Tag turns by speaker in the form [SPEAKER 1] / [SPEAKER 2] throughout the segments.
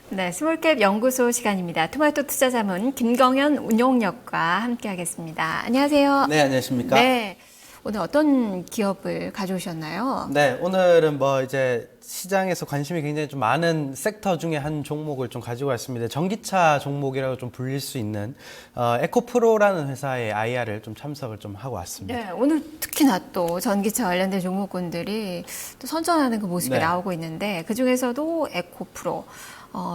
[SPEAKER 1] 네, 스몰캡 연구소 시간입니다. 토마토 투자자문 김경현 운용역과 함께하겠습니다. 안녕하세요.
[SPEAKER 2] 네, 안녕하십니까?
[SPEAKER 1] 네, 오늘 어떤 기업을 가져오셨나요?
[SPEAKER 2] 네, 오늘은 이제 시장에서 관심이 굉장히 좀 많은 섹터 중에 한 종목을 좀 가지고 왔습니다. 전기차 종목이라고 좀 불릴 수 있는 에코프로라는 회사의 IR을 좀 참석을 좀 하고 왔습니다.
[SPEAKER 1] 네, 오늘 특히나 또 전기차 관련된 종목군들이 또 선전하는 그 모습이
[SPEAKER 2] 네.
[SPEAKER 1] 나오고 있는데 그 중에서도 에코프로.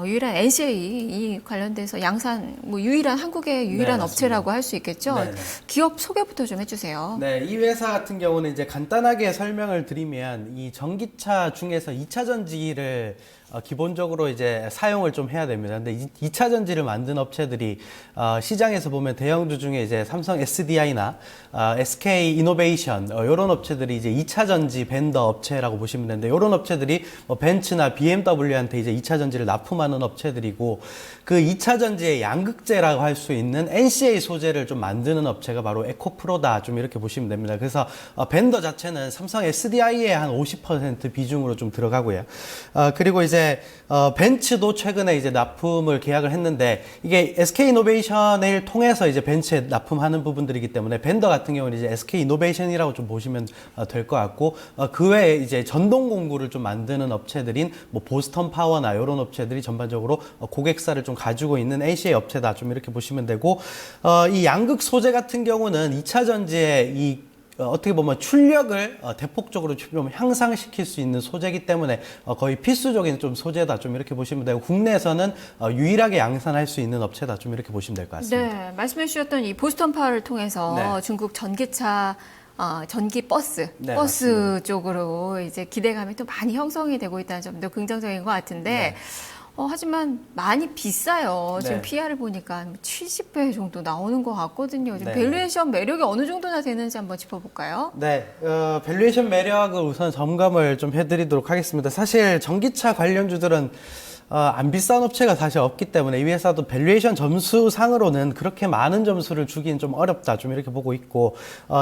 [SPEAKER 1] 유일한 NCA 이 관련돼서 양산 유일한 한국의 유일한
[SPEAKER 2] 네,
[SPEAKER 1] 업체라고 할 수 있겠죠.
[SPEAKER 2] 네, 네.
[SPEAKER 1] 기업 소개부터 좀 해주세요.
[SPEAKER 2] 네, 이 회사 같은 경우는 이제 간단하게 설명을 드리면 이 전기차 중에서 2차 전지를 기본적으로 이제 사용을 좀 해야 됩니다. 근데 2차 전지를 만든 업체들이 시장에서 보면 대형주 중에 이제 삼성 SDI나 SK 이노베이션 이런 업체들이 이제 2차 전지 벤더 업체라고 보시면 되는데 이런 업체들이 벤츠나 BMW한테 이제 2차 전지를 납품하는 업체들이고 그 2차 전지의 양극재라고 할 수 있는 NCA 소재를 좀 만드는 업체가 바로 에코프로다 좀 이렇게 보시면 됩니다. 그래서 벤더 자체는 삼성 SDI의 한 50% 비중으로 좀 들어가고요. 그리고 이제 벤츠도 최근에 이제 납품을 계약을 했는데 이게 SK 이노베이션을 통해서 이제 벤츠에 납품하는 부분들이기 때문에 벤더 같은 경우는 이제 SK 이노베이션이라고 좀 보시면 될 것 같고 그 외에 이제 전동 공구를 좀 만드는 업체들인 보스턴 파워나 이런 업체들이 전반적으로 고객사를 좀 가지고 있는 NCA 업체다 좀 이렇게 보시면 되고 이 양극 소재 같은 경우는 2차 전지의 이 어떻게 보면 출력을 대폭적으로 좀 향상시킬 수 있는 소재이기 때문에 거의 필수적인 좀 소재다 좀 이렇게 보시면 되고 국내에서는 유일하게 양산할 수 있는 업체다 좀 이렇게 보시면 될 것 같습니다.
[SPEAKER 1] 네, 말씀해 주셨던 이 보스턴 파워를 통해서
[SPEAKER 2] 네.
[SPEAKER 1] 중국 전기차 전기 버스
[SPEAKER 2] 네,
[SPEAKER 1] 버스
[SPEAKER 2] 맞습니다.
[SPEAKER 1] 쪽으로 이제 기대감이 또 많이 형성이 되고 있다는 점도 긍정적인 것 같은데
[SPEAKER 2] 네.
[SPEAKER 1] 하지만 많이 비싸요. 지금
[SPEAKER 2] 네.
[SPEAKER 1] PR을 보니까 70배 정도 나오는 것 같거든요. 지금
[SPEAKER 2] 네.
[SPEAKER 1] 밸류에이션 매력이 어느 정도나 되는지 한번 짚어볼까요?
[SPEAKER 2] 네, 밸류에이션 매력을 우선 점검을 좀 해드리도록 하겠습니다. 사실 전기차 관련주들은 안 비싼 업체가 사실 없기 때문에 이 회사도 밸류에이션 점수상으로는 그렇게 많은 점수를 주기는 좀 어렵다 좀 이렇게 보고 있고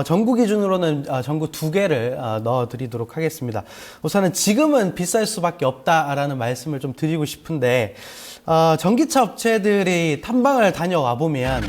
[SPEAKER 2] 전구 기준으로는 전구 2개를 넣어드리도록 하겠습니다. 우선은 지금은 비쌀 수밖에 없다라는 말씀을 좀 드리고 싶은데 전기차 업체들이 탐방을 다녀와 보면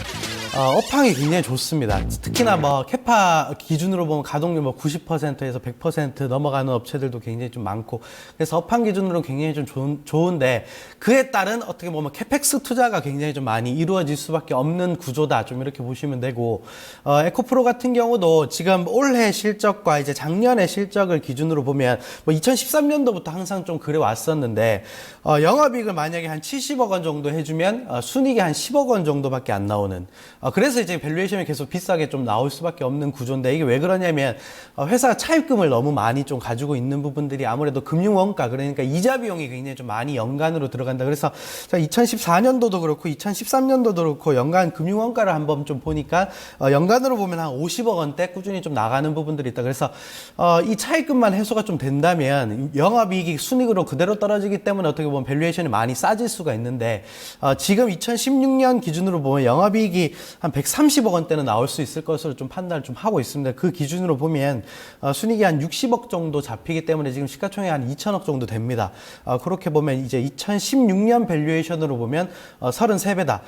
[SPEAKER 2] 업황이 굉장히 좋습니다. 특히나 캐파 기준으로 보면 가동률 90%에서 100% 넘어가는 업체들도 굉장히 좀 많고, 그래서 업황 기준으로 굉장히 좀 좋은데, 그에 따른 어떻게 보면 캐펙스 투자가 굉장히 좀 많이 이루어질 수밖에 없는 구조다. 좀 이렇게 보시면 되고, 에코프로 같은 경우도 지금 올해 실적과 이제 작년의 실적을 기준으로 보면, 2013년도부터 항상 좀 그래 왔었는데, 영업이익을 만약에 한 70억 원 정도 해주면, 순이익이 한 10억 원 정도밖에 안 나오는, 그래서 이제 밸류에이션이 계속 비싸게 좀 나올 수밖에 없는 구조인데 이게 왜 그러냐면 회사가 차입금을 너무 많이 좀 가지고 있는 부분들이 아무래도 금융원가 그러니까 이자 비용이 굉장히 좀 많이 연간으로 들어간다. 그래서 2014년도도 그렇고 2013년도도 그렇고 연간 금융원가를 한번 좀 보니까 연간으로 보면 한 50억 원대 꾸준히 좀 나가는 부분들이 있다. 그래서 이 차입금만 해소가 좀 된다면 영업이익이 순이익으로 그대로 떨어지기 때문에 어떻게 보면 밸류에이션이 많이 싸질 수가 있는데 지금 2016년 기준으로 보면 영업이익이 한 130억 원대는 나올 수 있을 것으로 좀 판단을 좀 하고 있습니다. 그 기준으로 보면 순이익이 한 60억 정도 잡히기 때문에 지금 시가총액 한 2천억 정도 됩니다. 그렇게 보면 이제 2016년 밸류에이션으로 보면 33배다.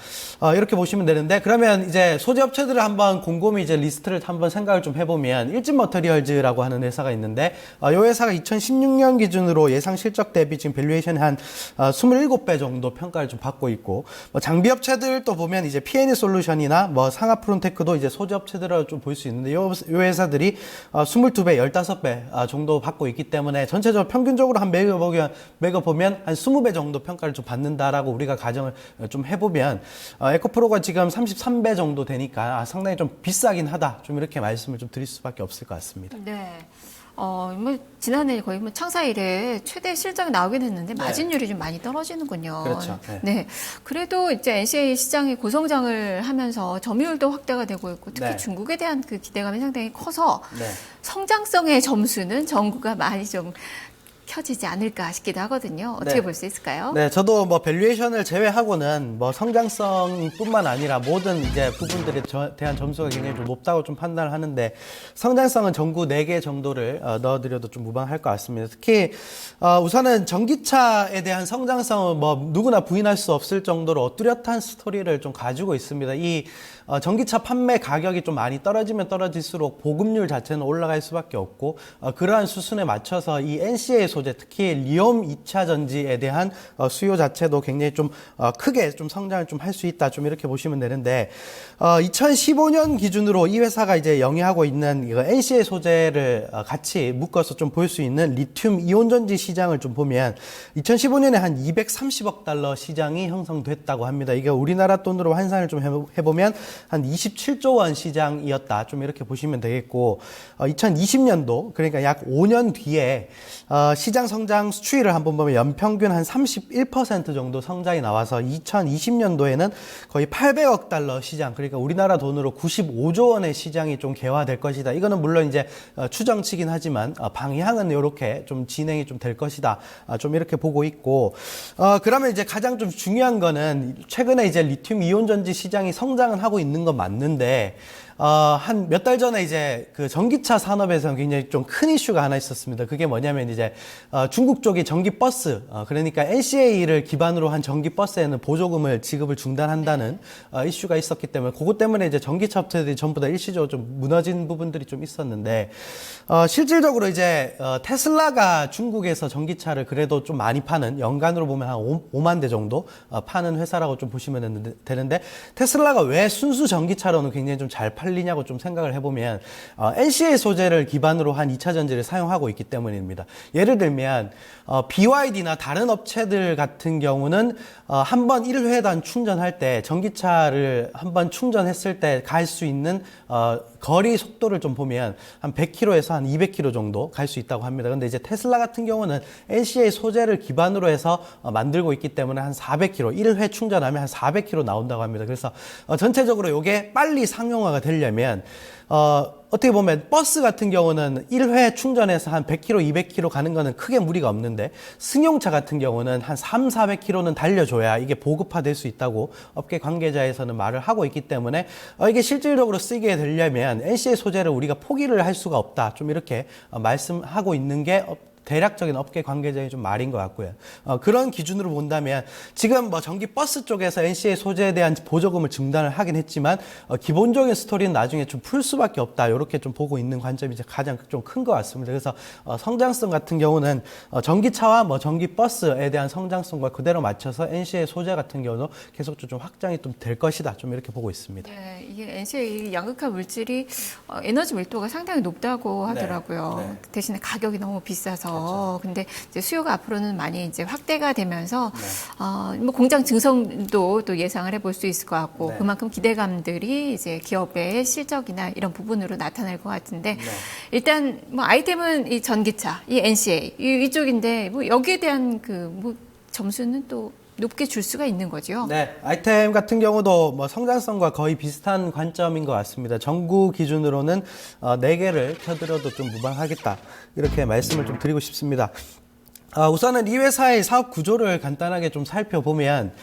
[SPEAKER 2] 이렇게 보시면 되는데 그러면 이제 소재 업체들을 한번 곰곰이 이제 리스트를 한번 생각을 좀 해보면 일진머터리얼즈라고 하는 회사가 있는데 이 회사가 2016년 기준으로 예상 실적 대비 지금 밸류에이션이 한 27배 정도 평가를 좀 받고 있고 장비 업체들도 보면 이제 P&E 솔루션이나 상하프론테크도 이제 소재 업체들을 좀 볼 수 있는데 이 회사들이 22배, 15배 정도 받고 있기 때문에 전체적으로 평균적으로 한 매겨 보면 한 20배 정도 평가를 좀 받는다라고 우리가 가정을 좀 해보면 에코프로가 지금 33배 정도 되니까 상당히 좀 비싸긴 하다. 좀 이렇게 말씀을 좀 드릴 수밖에 없을 것 같습니다.
[SPEAKER 1] 네. 지난해 거의 창사 이래 최대 실적이 나오긴 했는데 마진율이 좀 많이 떨어지는군요.
[SPEAKER 2] 그렇죠.
[SPEAKER 1] 네. 그래도 이제 NCA 시장이 고성장을 하면서 점유율도 확대가 되고 있고 특히 중국에 대한 그 기대감이 상당히 커서 성장성의 점수는 전구가 많이 좀 켜지지 않을까 싶기도 하거든요. 어떻게
[SPEAKER 2] 네.
[SPEAKER 1] 볼 수 있을까요?
[SPEAKER 2] 네, 저도 뭐 밸류에이션을 제외하고는 뭐 성장성뿐만 아니라 모든 이제 부분들에 대한 점수가 굉장히 좀 높다고 좀 판단을 하는데 성장성은 전구 4개 정도를 넣어드려도 좀 무방할 것 같습니다. 특히 우선은 전기차에 대한 성장성은 뭐 누구나 부인할 수 없을 정도로 뚜렷한 스토리를 좀 가지고 있습니다. 이 전기차 판매 가격이 좀 많이 떨어지면 떨어질수록 보급률 자체는 올라갈 수밖에 없고 그러한 수순에 맞춰서 이 NCA 소재, 특히 리움 2차 전지에 대한 수요 자체도 굉장히 좀 크게 좀 성장을 좀 할 수 있다, 좀 이렇게 보시면 되는데 2015년 기준으로 이 회사가 이제 영위하고 있는 이거 NCA 소재를 같이 묶어서 좀 볼 수 있는 리튬 이온 전지 시장을 좀 보면 2015년에 한 230억 달러 시장이 형성됐다고 합니다. 이게 우리나라 돈으로 환산을 좀 해보면 한 27조 원 시장이었다, 좀 이렇게 보시면 되겠고 2020년도, 그러니까 약 5년 뒤에 시장 성장 추이를 한번 보면 연평균 한 31% 정도 성장이 나와서 2020년도에는 거의 800억 달러 시장, 그러니까 우리나라 돈으로 95조 원의 시장이 좀 개화될 것이다. 이거는 물론 이제 추정치긴 하지만 방향은 이렇게 좀 진행이 좀 될 것이다, 좀 이렇게 보고 있고 그러면 이제 가장 좀 중요한 거는 최근에 이제 리튬 이온 전지 시장이 성장은 하고 있는 건 맞는데 한 몇 달 전에 이제 그 전기차 산업에서는 굉장히 좀 큰 이슈가 하나 있었습니다. 그게 뭐냐면 이제 중국 쪽이 전기버스, 그러니까 NCA를 기반으로 한 전기버스에는 보조금을 지급을 중단한다는 이슈가 있었기 때문에 그것 때문에 이제 전기차 업체들이 전부 다 일시적으로 좀 무너진 부분들이 좀 있었는데 실질적으로 이제 테슬라가 중국에서 전기차를 그래도 좀 많이 파는, 연간으로 보면 한 5만 대 정도 파는 회사라고 좀 보시면 되는데 테슬라가 왜 순수 전기차로는 굉장히 좀 잘 팔리냐고 좀 생각을 해보면 NCA 소재를 기반으로 한 2차 전지를 사용하고 있기 때문입니다. 예를 들면 BYD나 다른 업체들 같은 경우는 한번 1회단 충전할 때 전기차를 한번 충전했을 때 갈 수 있는 거리 속도를 좀 보면 한 100km에서 한 200km 정도 갈 수 있다고 합니다. 근데 이제 테슬라 같은 경우는 NCA 소재를 기반으로 해서 만들고 있기 때문에 한 400km, 1회 충전하면 한 400km 나온다고 합니다. 그래서 전체적으로 이게 빨리 상용화가 되려면 어떻게 보면 버스 같은 경우는 1회 충전해서 한 100km, 200km 가는 거는 크게 무리가 없는데 승용차 같은 경우는 한 3, 400km는 달려줘야 이게 보급화될 수 있다고 업계 관계자에서는 말을 하고 있기 때문에 이게 실질적으로 쓰게 되려면 NCA 소재를 우리가 포기를 할 수가 없다, 좀 이렇게 말씀하고 있는 게 대략적인 업계 관계자의 좀 말인 것 같고요. 그런 기준으로 본다면 지금 뭐 전기 버스 쪽에서 NCA 소재에 대한 보조금을 중단을 하긴 했지만 기본적인 스토리는 나중에 좀 풀 수밖에 없다, 이렇게 좀 보고 있는 관점이 이제 가장 좀 큰 것 같습니다. 그래서 성장성 같은 경우는 전기차와 뭐 전기 버스에 대한 성장성과 그대로 맞춰서 NCA 소재 같은 경우도 계속 좀 확장이 좀 될 것이다, 좀 이렇게 보고 있습니다.
[SPEAKER 1] 네, 이게 NCA 양극화 물질이 에너지 밀도가 상당히 높다고 하더라고요.
[SPEAKER 2] 네.
[SPEAKER 1] 대신에 가격이 너무 비싸서. 근데 이제 수요가 앞으로는 많이 이제 확대가 되면서 뭐 공장 증성도 또 예상을 해볼 수 있을 것 같고
[SPEAKER 2] 네.
[SPEAKER 1] 그만큼 기대감들이 이제 기업의 실적이나 이런 부분으로 나타날 것 같은데 일단 뭐 아이템은 이 전기차, 이 NCA 이쪽인데 뭐 여기에 대한 그 뭐 점수는 또 높게 줄 수가 있는 거죠.
[SPEAKER 2] 네, 아이템 같은 경우도 뭐 성장성과 거의 비슷한 관점인 것 같습니다. 전구 기준으로는 4개를 켜드려도 좀 무방하겠다, 이렇게 말씀을 좀 드리고 싶습니다. 우선은 이 회사의 사업 구조를 간단하게 좀 살펴보면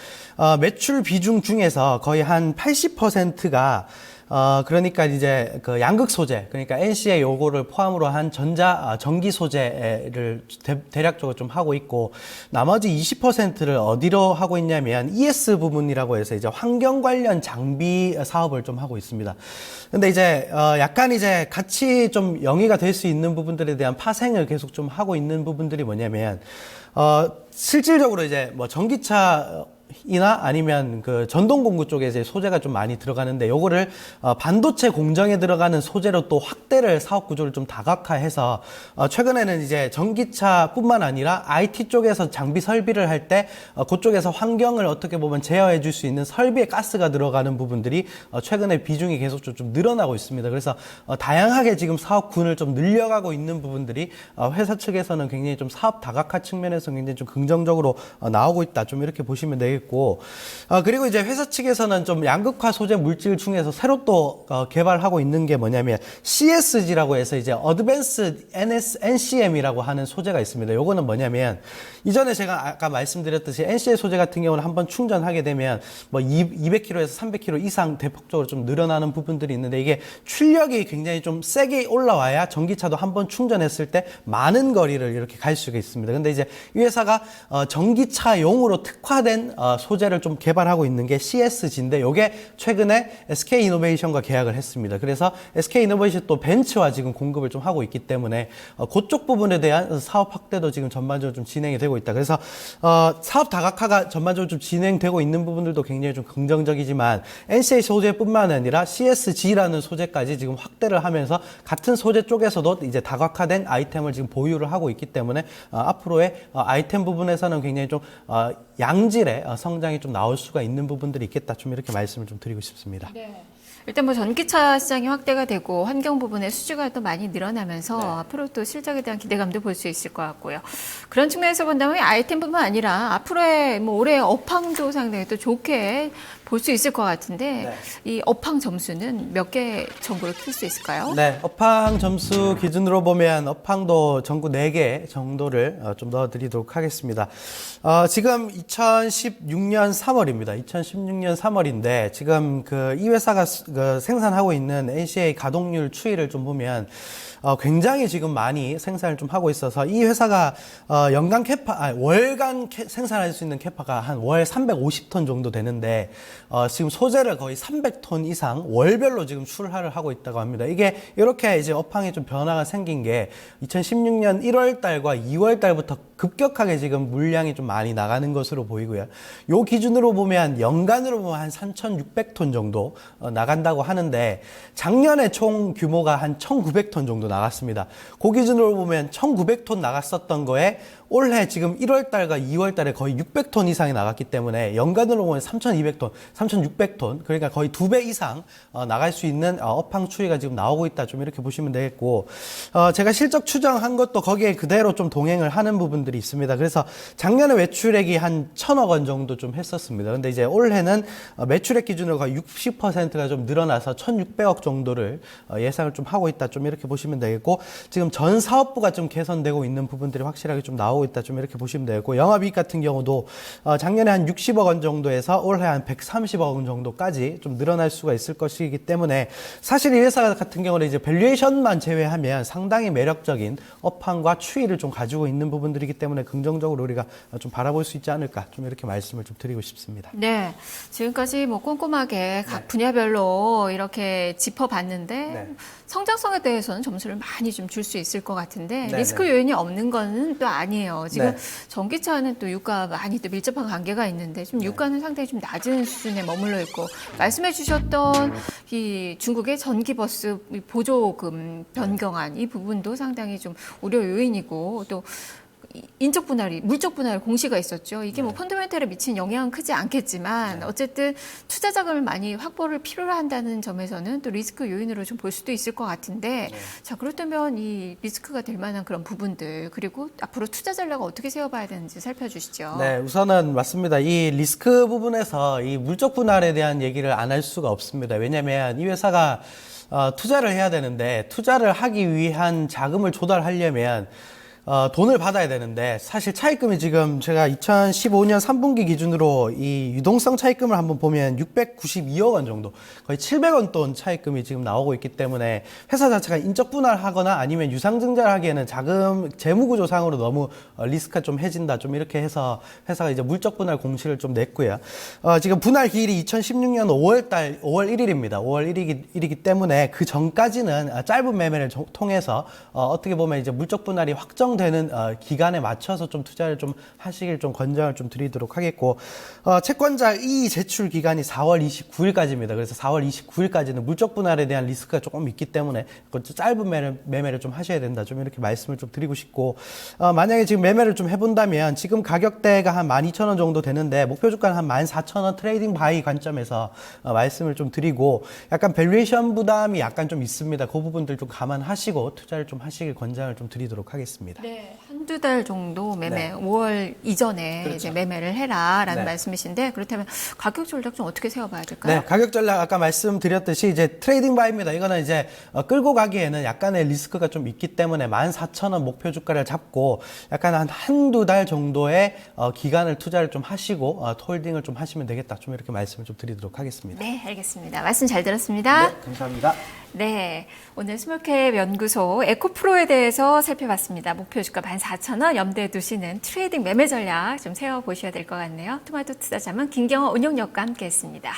[SPEAKER 2] 매출 비중 중에서 거의 한 80%가 그러니까 이제 그 양극 소재, 그러니까 NCA 요거를 포함으로 한 전기 소재를 대략적으로 좀 하고 있고, 나머지 20%를 어디로 하고 있냐면 ES 부분이라고 해서 이제 환경 관련 장비 사업을 좀 하고 있습니다. 근데 이제 약간 이제 같이 좀 영위가 될 수 있는 부분들에 대한 파생을 계속 좀 하고 있는 부분들이 뭐냐면 실질적으로 이제 뭐 전기차 이나 아니면 그 전동 공구 쪽에 이제 소재가 좀 많이 들어가는데 요거를 반도체 공정에 들어가는 소재로 또 확대를, 사업 구조를 좀 다각화해서 최근에는 이제 전기차뿐만 아니라 IT 쪽에서 장비 설비를 할 때 그쪽에서 환경을 어떻게 보면 제어해 줄 수 있는 설비에 가스가 들어가는 부분들이 최근에 비중이 계속 좀 늘어나고 있습니다. 그래서 다양하게 지금 사업군을 좀 늘려가고 있는 부분들이 회사 측에서는 굉장히 좀 사업 다각화 측면에서 굉장히 좀 긍정적으로 나오고 있다, 좀 이렇게 보시면 되겠고, 되겠고, 그리고 이제 회사 측에서는 좀 양극화 소재 물질 중에서 새로 또 개발하고 있는 게 뭐냐면 CSG라고 해서 이제 Advanced NCM이라고 하는 소재가 있습니다. 요거는 뭐냐면 이전에 제가 아까 말씀드렸듯이 NCA 소재 같은 경우는 한번 충전하게 되면 뭐 200km에서 300km 이상 대폭적으로 좀 늘어나는 부분들이 있는데, 이게 출력이 굉장히 좀 세게 올라와야 전기차도 한번 충전했을 때 많은 거리를 이렇게 갈 수가 있습니다. 근데 이제 이 회사가 전기차용으로 특화된 소재를 좀 개발하고 있는 게 CSG인데, 요게 최근에 SK 이노베이션과 계약을 했습니다. 그래서 SK 이노베이션 또 벤츠와 지금 공급을 좀 하고 있기 때문에 그쪽 부분에 대한 사업 확대도 지금 전반적으로 좀 진행이 되고 있다. 그래서 사업 다각화가 전반적으로 좀 진행되고 있는 부분들도 굉장히 좀 긍정적이지만, NCA 소재뿐만 아니라 CSG라는 소재까지 지금 확대를 하면서 같은 소재 쪽에서도 이제 다각화된 아이템을 지금 보유를 하고 있기 때문에 앞으로의 아이템 부분에서는 굉장히 좀 양질의 성장이 좀 나올 수가 있는 부분들이 있겠다. 좀 이렇게 말씀을 좀 드리고 싶습니다.
[SPEAKER 1] 네. 일단 뭐 전기차 시장이 확대가 되고 환경 부분의 수주가 또 많이 늘어나면서
[SPEAKER 2] 네.
[SPEAKER 1] 앞으로 또 실적에 대한 기대감도 볼 수 있을 것 같고요. 그런 측면에서 본다면 아이템뿐만 아니라 앞으로의 뭐 올해 업황도 상당히 또 좋게 볼 수 있을 것 같은데, 네. 이 업황 점수는 몇 개 정도로 필 수 있을까요?
[SPEAKER 2] 네, 업황 점수 기준으로 보면 업황도 전국 4개 정도를 좀 넣어드리도록 하겠습니다. 지금 2016년 3월입니다. 2016년 3월인데 지금 이 회사가 생산하고 있는 NCA 가동률 추이를 좀 보면 굉장히 지금 많이 생산을 좀 하고 있어서, 이 회사가 월간 생산할 수 있는 캐파가 한 월 350톤 정도 되는데, 지금 소재를 거의 300톤 이상 월별로 지금 출하를 하고 있다고 합니다. 이게 이렇게 이제 업황에 좀 변화가 생긴 게 2016년 1월 달과 2월 달부터 급격하게 지금 물량이 좀 많이 나가는 것으로 보이고요. 요 기준으로 보면 연간으로 보면 한 3,600톤 정도 나간다고 하는데, 작년에 총 규모가 한 1,900톤 정도 나갔습니다. 그 기준으로 보면 1,900톤 나갔었던 거에 올해 지금 1월 달과 2월 달에 거의 600톤 이상이 나갔기 때문에 연간으로 보면 3,200톤, 3,600톤, 그러니까 거의 2배 이상 나갈 수 있는 업황 추이가 지금 나오고 있다. 좀 이렇게 보시면 되겠고, 제가 실적 추정한 것도 거기에 그대로 좀 동행을 하는 부분들이 있습니다. 그래서 작년에 매출액이 한 1,000억 원 정도 좀 했었습니다. 근데 이제 올해는 매출액 기준으로 거의 60%가 좀 늘어나서 1,600억 정도를 예상을 좀 하고 있다. 좀 이렇게 보시면 되겠고, 지금 전 사업부가 좀 개선되고 있는 부분들이 확실하게 좀 나오고 있다. 좀 이렇게 보시면 되고, 영업이익 같은 경우도 작년에 한 60억 원 정도에서 올해 한 130억 원 정도까지 좀 늘어날 수가 있을 것이기 때문에, 사실 이 회사 같은 경우는 이제 밸류에이션만 제외하면 상당히 매력적인 업황과 추이를 좀 가지고 있는 부분들이기 때문에 긍정적으로 우리가 좀 바라볼 수 있지 않을까, 좀 이렇게 말씀을 좀 드리고 싶습니다.
[SPEAKER 1] 네, 지금까지 뭐 꼼꼼하게 각 분야별로 이렇게 짚어봤는데,
[SPEAKER 2] 네.
[SPEAKER 1] 성장성에 대해서는 점수를 많이 좀 줄 수 있을 것 같은데,
[SPEAKER 2] 네,
[SPEAKER 1] 리스크
[SPEAKER 2] 네.
[SPEAKER 1] 요인이 없는 거는 또 아니에요. 지금
[SPEAKER 2] 네.
[SPEAKER 1] 전기차는 또 유가 많이 또 밀접한 관계가 있는데, 지금 유가는 상당히 좀 낮은 수준에 머물러 있고, 말씀해 주셨던 이 중국의 전기버스 보조금 변경안 이 부분도 상당히 좀 우려 요인이고, 또 인적 분할이, 물적 분할 공시가 있었죠. 이게 뭐 펀더멘털에 미친 영향은 크지 않겠지만 어쨌든 투자 자금을 많이 확보를 필요로 한다는 점에서는 또 리스크 요인으로 좀 볼 수도 있을 것 같은데, 자, 그렇다면 이 리스크가 될 만한 그런 부분들, 그리고 앞으로 투자 전략을 어떻게 세워봐야 되는지 살펴주시죠.
[SPEAKER 2] 네, 우선은 맞습니다. 이 리스크 부분에서 이 물적 분할에 대한 얘기를 안 할 수가 없습니다. 왜냐하면 이 회사가 투자를 해야 되는데, 투자를 하기 위한 자금을 조달하려면 돈을 받아야 되는데, 사실 차입금이 지금 제가 2015년 3분기 기준으로 이 유동성 차입금을 한번 보면 692억 원 정도, 거의 700원 돈 차입금이 지금 나오고 있기 때문에 회사 자체가 인적 분할하거나 아니면 유상증자를 하기에는 자금 재무구조상으로 너무 리스크가 좀 해진다. 좀 이렇게 해서 회사가 이제 물적 분할 공시를 좀 냈고요. 지금 분할 기일이 2016년 5월 1일입니다. 5월 1일이기 때문에 그 전까지는 짧은 매매를 통해서 어떻게 보면 이제 물적 분할이 확정되는 기간에 맞춰서 좀 투자를 좀 하시길 좀 권장을 좀 드리도록 하겠고, 채권자 이의 제출 기간이 4월 29일까지입니다. 그래서 4월 29일까지는 물적 분할에 대한 리스크가 조금 있기 때문에 짧은 매매를 좀 하셔야 된다. 좀 이렇게 말씀을 좀 드리고 싶고, 만약에 지금 매매를 좀 해본다면 지금 가격대가 한 12,000원 정도 되는데 목표 주가는 한 14,000원 트레이딩 바이 관점에서 말씀을 좀 드리고, 약간 밸류에이션 부담이 약간 좀 있습니다. 그 부분들 좀 감안하시고 투자를 좀 하시길 권장을 좀 드리도록 하겠습니다.
[SPEAKER 1] 네, 한두 달 정도 매매,
[SPEAKER 2] 네.
[SPEAKER 1] 5월 이전에
[SPEAKER 2] 그렇죠.
[SPEAKER 1] 이제 매매를 해라라는
[SPEAKER 2] 네.
[SPEAKER 1] 말씀이신데 그렇다면 가격 전략 좀 어떻게 세워봐야 될까요?
[SPEAKER 2] 네, 가격 전략 아까 말씀드렸듯이 이제 트레이딩 바이입니다. 이거는 이제 끌고 가기에는 약간의 리스크가 좀 있기 때문에 14,000원 목표 주가를 잡고 약간 한두 달 정도의 기간을 투자를 좀 하시고 홀딩을 좀 하시면 되겠다. 좀 이렇게 말씀을 좀 드리도록 하겠습니다.
[SPEAKER 1] 네, 알겠습니다. 말씀 잘 들었습니다.
[SPEAKER 2] 네, 감사합니다.
[SPEAKER 1] 네, 오늘 스몰캡 연구소 에코프로에 대해서 살펴봤습니다. 목표 주가 14,000원 염두에 두시는 트레이딩 매매 전략 좀 세워보셔야 될 것 같네요. 토마토 투자자문 김경호 운용역과 함께했습니다.